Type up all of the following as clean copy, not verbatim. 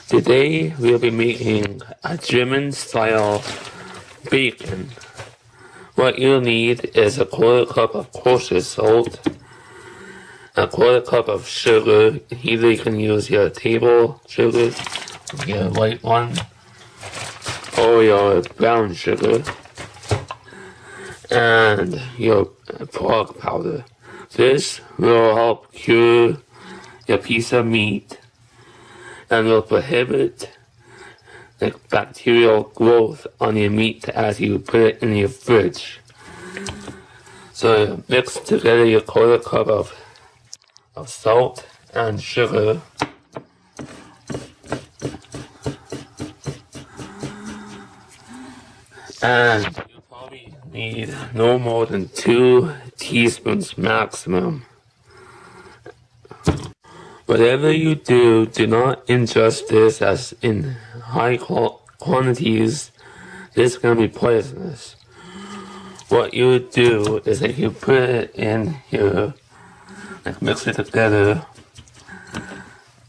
Today we'll be making a German style bacon. What you'll need is a quarter cup of kosher salt, a quarter cup of sugar. Either you can use your table sugar, your white one, or your brown sugar, and your pork powder. This will help cure your piece of meat and will prohibit the bacterial growth on your meat as you put it in your fridge. So mix together your quarter cup of salt and sugar. And you probably need no more than 2 teaspoons maximum. Whatever you do, do not ingest this as in high quantities. This is going to be poisonous. What you would do is that you put it in here, like mix it together,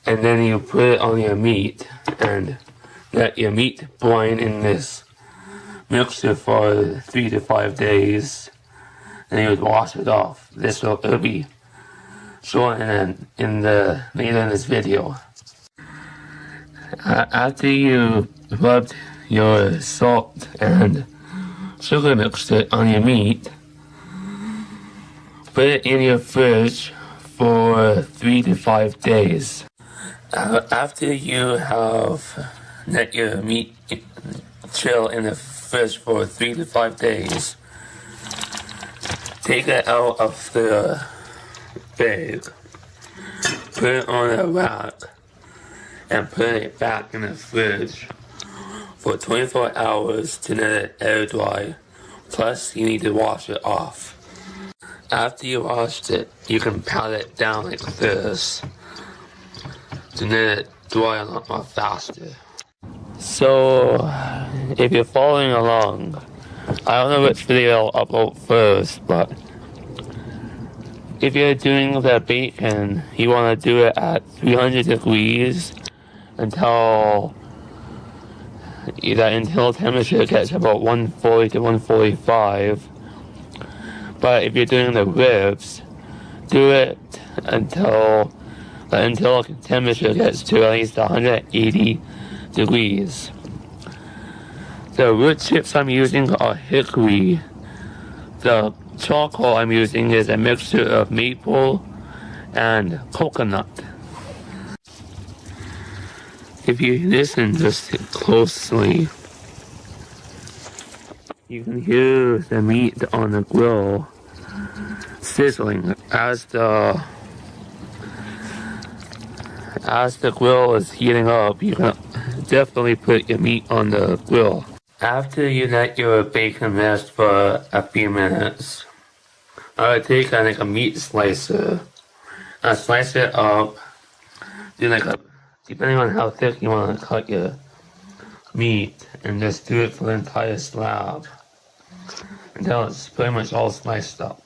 and then you put it on your meat and let your meat brine in this mixture for 3 to 5 days, and you would wash it off. It'll be shown later in this video. After you rubbed your salt and sugar mixture on your meat, put it in your fridge for 3 to 5 days. After you have let your meat chill in the fridge for 3 to 5 days, take it out of the bag, put it on a rack, and put it back in the fridge for 24 hours to let it air dry. Plus, you need to wash it off. After you washed it, you can pat it down like this to let it dry a lot more faster. So, if you're following along, I don't know which video I'll upload first, but if you're doing the bacon, you want to do it at 300 degrees until temperature gets about 140 to 145. But if you're doing the ribs, do it until temperature gets to at least 180 degrees. The wood chips I'm using are hickory. The charcoal I'm using is a mixture of maple and coconut. If you listen just closely, you can hear the meat on the grill sizzling as the grill is heating up. You can definitely put your meat on the grill. After you let your bacon rest for a few minutes, I would take a meat slicer and slice it up. Depending on how thick you want to cut your meat, and just do it for the entire slab until it's pretty much all sliced up.